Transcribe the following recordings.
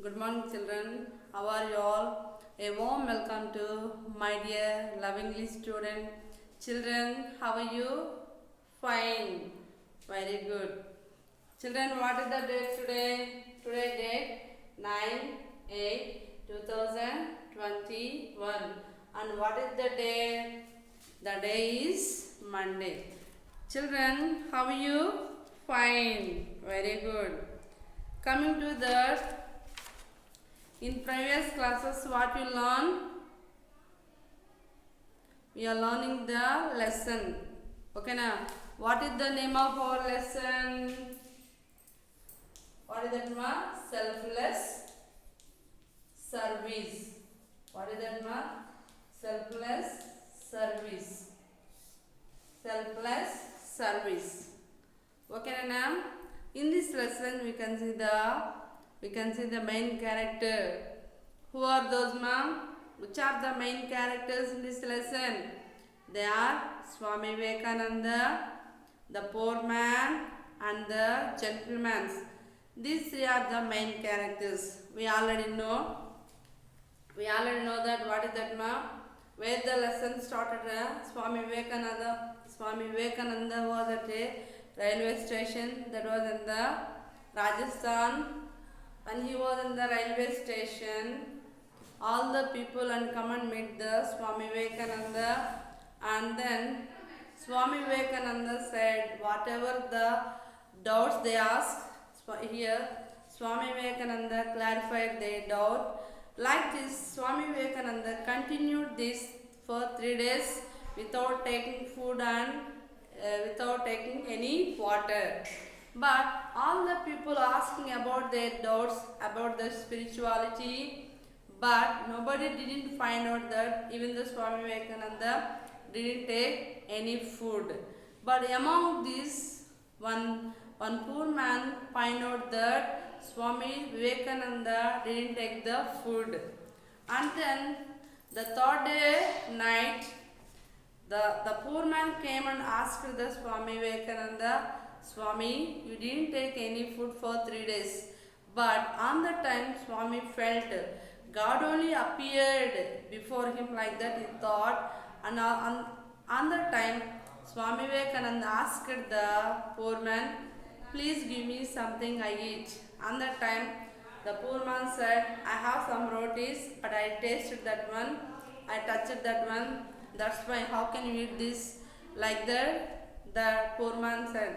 Good morning, children. How are you all? A warm welcome to my dear lovingly student. Children, how are you? Fine. Very good. Children, what is the date today? Today date 9/8/2021. And what is the day? The day is Monday. Children, how are you? Fine. Very good. Coming to that, in previous classes what we learn? We are learning the lesson. Okay now, what is the name of our lesson? What is that ma? Selfless service. What is that ma? Selfless service. Selfless service. Okay now, in this lesson we can see the main character. Who are those ma'am? Which are the main characters in this lesson? They are Swami Vivekananda, the poor man and the gentleman. These three are the main characters. We already know that. What is that ma'am? Where the lesson started, Swami Vivekananda was at a railway station that was in the Rajasthan. When he was in the railway station, all the people and come and meet the Swami Vivekananda, and then Swami Vivekananda said whatever the doubts they asked here, Swami Vivekananda clarified their doubt. Like this, Swami Vivekananda continued this for 3 days without taking food and without taking any water. But all the people asking about their doubts about the spirituality, but nobody didn't find out that even the Swami Vivekananda didn't take any food. But among these, one poor man find out that Swami Vivekananda didn't take the food. And then the third day night, the poor man came and asked the Swami Vivekananda, Swami, you didn't take any food for 3 days. But on the time Swami felt God only appeared before him, like that he thought. And on the time Swami Vivekananda asked the poor man, please give me something I eat. On that time the poor man said, I have some rotis, but I tasted that one, I touched that one, that's why how can you eat this? Like that the poor man said.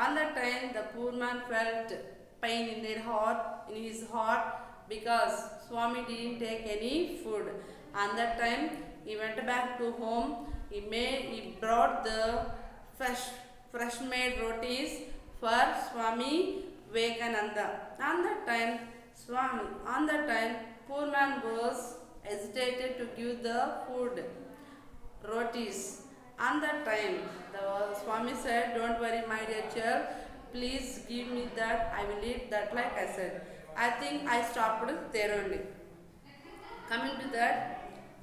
On that time the poor man felt pain in his heart, because Swami didn't take any food. On that time he went back to home. He brought the fresh made rotis for Swami Vivekananda. On that time poor man was hesitated to give the food, rotis. On that time the Swami said, don't worry my dear child, please give me that, I will eat that. Like I said, I think I stopped there only. Coming to that,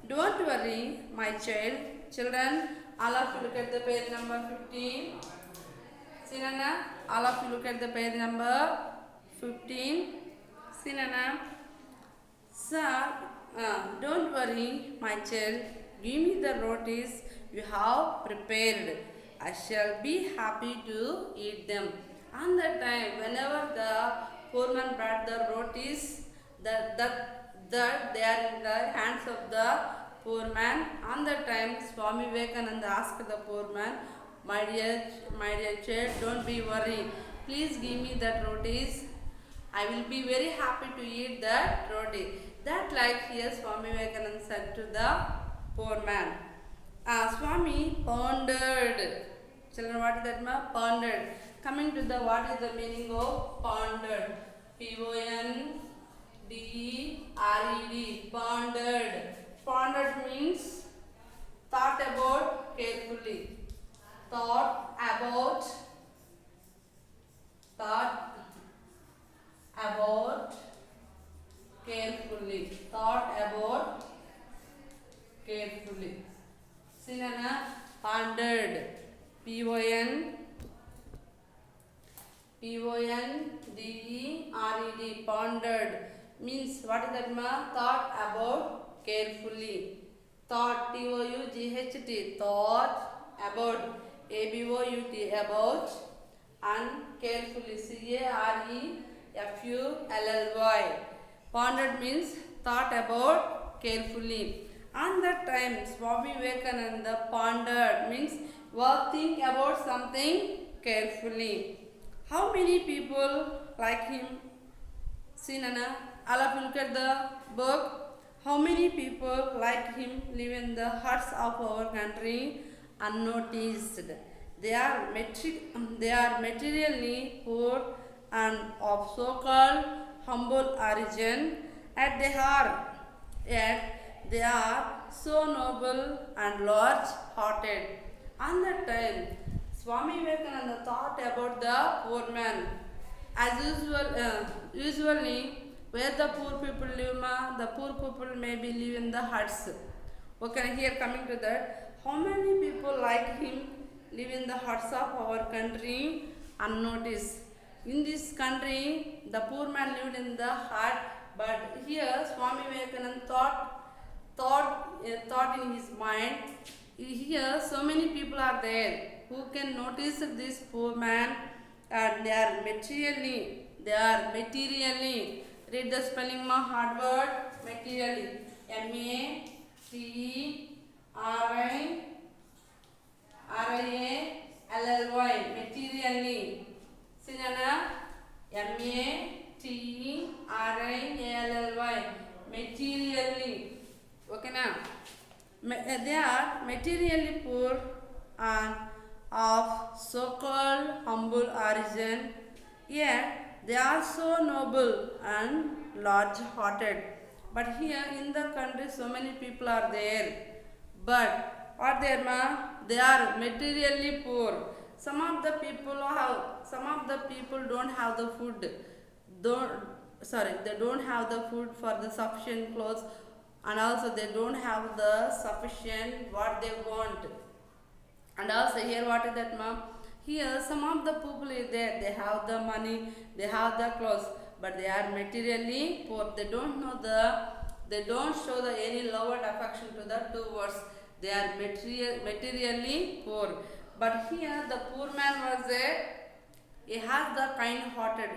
don't worry my child. Children, all of you look at the page number 15. Sinana, all of you look at the page number 15. Sinana, sir, don't worry my child, give me the rotis you have prepared. I shall be happy to eat them. On that time, whenever the poor man brought the rotis, that they are in the hands of the poor man. On that time, Swami Vivekananda asked the poor man, my dear child, don't be worried. Please give me that rotis. I will be very happy to eat that roti. That like here Swami Vivekananda said to the poor man. Swami pondered. Children, what is that ma? Pondered. Coming to the, what is the meaning of pondered? P-O-N-D-E-R-E-D. Pondered. Pondered means thought about carefully. Thought about carefully. Thought about carefully. Sinana, pondered. P-O-N-D-E-R-E-D. Pondered. means what is that ma? Thought about carefully. Thought, T-O-U-G-H-T, thought about, A-B-O-U-T, about, and carefully, C-A-R-E-F-U-L-L-Y. Pondered means thought about carefully. On that time, Swami Vivekananda pondered means was think about something carefully. How many people like him? See Nana, all of you look at the book. How many people like him live in the huts of our country unnoticed? They are materially poor and of so-called humble origin, at their heart, yet they are so noble and large-hearted. On that time, Swami Vivekananda thought about the poor man. As usually, where the poor people live, the poor people maybe live in the huts. Okay, here coming to that, how many people like him live in the huts of our country unnoticed? In this country, the poor man lived in the hut, but here Swami Vivekananda thought in his mind. Here, so many people are there who can notice this poor man, and they are materially. Read the spelling ma hard word materially. M-A-T-E-R-I-R-I-A-L-L-Y, materially. Sinana, M-A-T-E-R-I-A-L-L-Y, materially. Okay now. They are materially poor and of so-called humble origin, yet they are so noble and large-hearted. But here in the country, so many people are there. But what they are? They are materially poor. Some of the people don't have the food. They don't have the food for the sufficient clothes, and also they don't have the sufficient what they want. And also here what is that ma'am? Here some of the people is there, they have the money, they have the clothes, but they are materially poor. They don't show the any love and affection to the two words. They are materially poor. But here the poor man was there, he has the kind-hearted.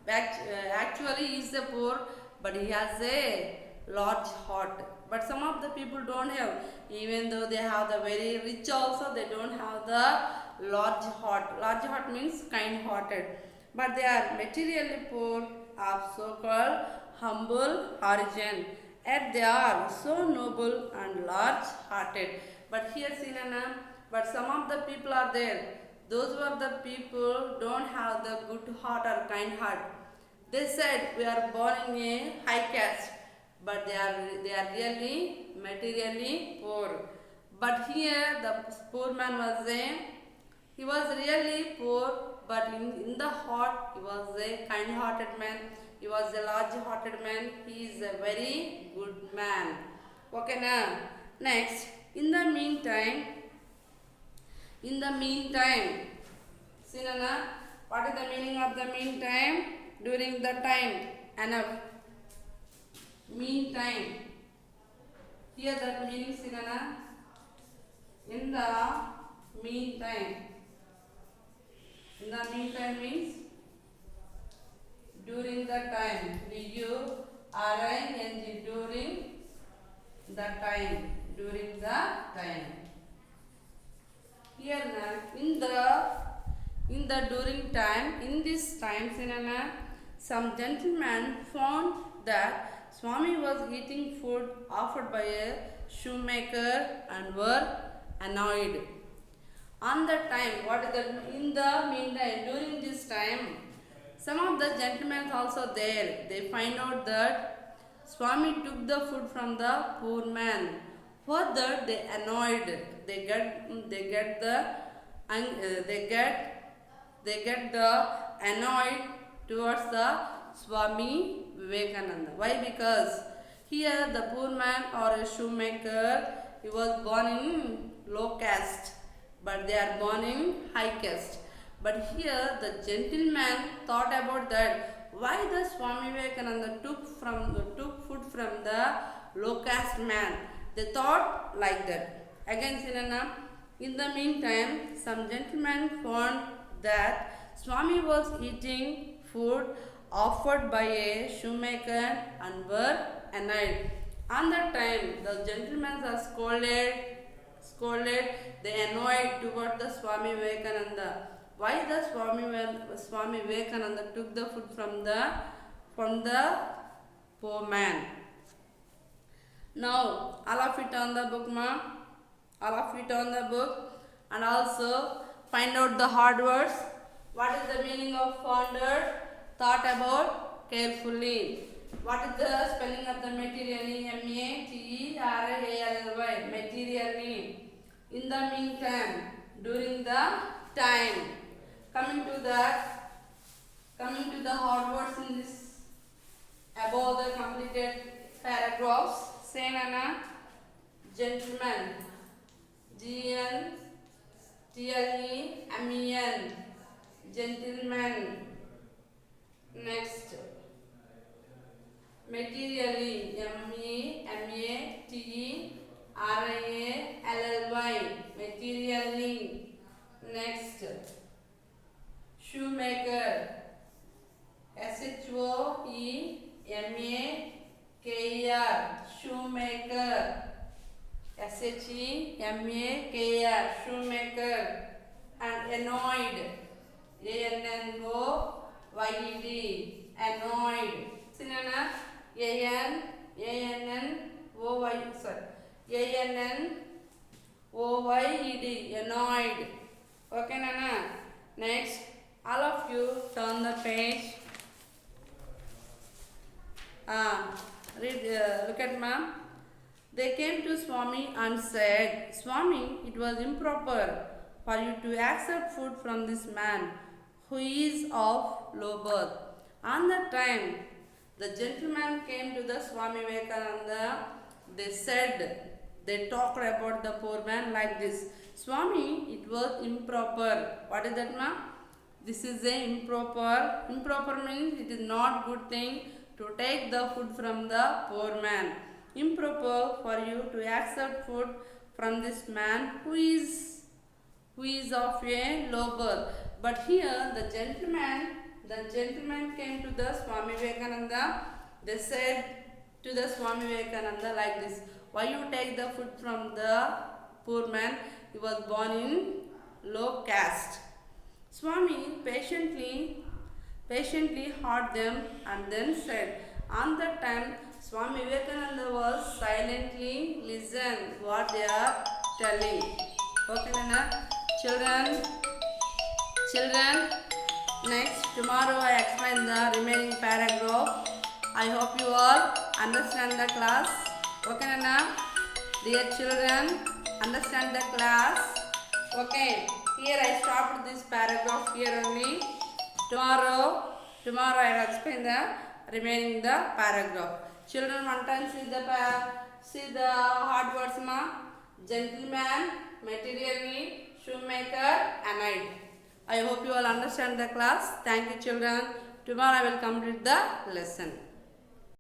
Actually he is a poor, but he has a large heart. But some of the people don't have, even though they have the very rich also, they don't have the large heart. Large heart means kind-hearted. But they are materially poor of so-called humble origin. Yet they are so noble and large-hearted. But here Sinana, but some of the people are there. Those were the people don't have the good heart or kind heart. They said we are born in a high caste, but they are really materially poor. But here the poor man was he was really poor, but in the heart he was a kind-hearted man. He was a large-hearted man. He is a very good man. Okay now. Next, in the meantime, Sinana, what is the meaning of the meantime? During the time, enough. Meantime. Here that meaning, Sinana. In the meantime. In the meantime means during the time. D-U-R-I-N-G, during the time. During the time. Here in the during time, in this time, Sinana, some gentleman found that Swami was eating food offered by a shoemaker and were annoyed. On that time, what is that? In the meantime, during this time, some of the gentlemen also there. They find out that Swami took the food from the poor man. Further, they annoyed. They get the annoyed towards the Swami Vivekananda. Why? Because here the poor man or a shoemaker, he was born in low caste, but they are born in high caste. But here the gentleman thought about that. why the Swami Vivekananda took food from the low caste man. They thought like that. Again, Sinana, in the meantime, some gentlemen found that Swami was eating food offered by a shoemaker and were annoyed. On that time, the gentlemen are scolded, they annoyed toward the Swami Vivekananda. Why the Swami Vivekananda took the food from the poor man. Now, all of it on the book, ma. All of it on the book, and also find out the hard words. What is the meaning of founded? Thought about carefully. What is the spelling of the materially? M-A-T-E-R-A-L-Y. Materially. In the meantime, during the time. Coming to the hard words in this above the completed paragraphs. Say Nana, gentleman, G-N-T-L-E-M-E-N, gentleman. Next, materially, M-E-M-A-T-E-R-I-A-L-L-Y, materially. Next, shoemaker, S-H-O-E-M-A-K-E-R, shoemaker, S-H-E-M-A-K-E-R, shoemaker. And annoyed, A-N-N-O-Y-E-D, annoyed. Sinana, A-N-N-O-Y-E-D, annoyed. Okay, Nana. Next, all of you turn the page. Look at ma'am. They came to Swami and said, Swami, it was improper for you to accept food from this man who is of low birth. On that time, the gentleman came to the Swami Vivekananda. They talked about the poor man like this. Swami, it was improper. What is that, ma'am? This is a improper. Improper means it is not good thing to take the food from the poor man. Improper for you to accept food from this man who is of a low birth. But here the gentleman came to the Swami Vivekananda. They said to the Swami Vivekananda like this, why you take the food from the poor man? He was born in low caste. Swami patiently heard them and then said, on that time Swami Vivekananda was silently listen what they are telling. Okay, Nana? Children, next tomorrow I explain the remaining paragraph. I hope you all understand the class. Okay, Nana? Dear children, understand the class. Okay, here I stopped this paragraph here only. Tomorrow I will explain the remaining the paragraph. Children, one time see the hard words, ma. Gentleman, materially, shoemaker, annoyed. I hope you all understand the class. Thank you, children. Tomorrow I will complete the lesson.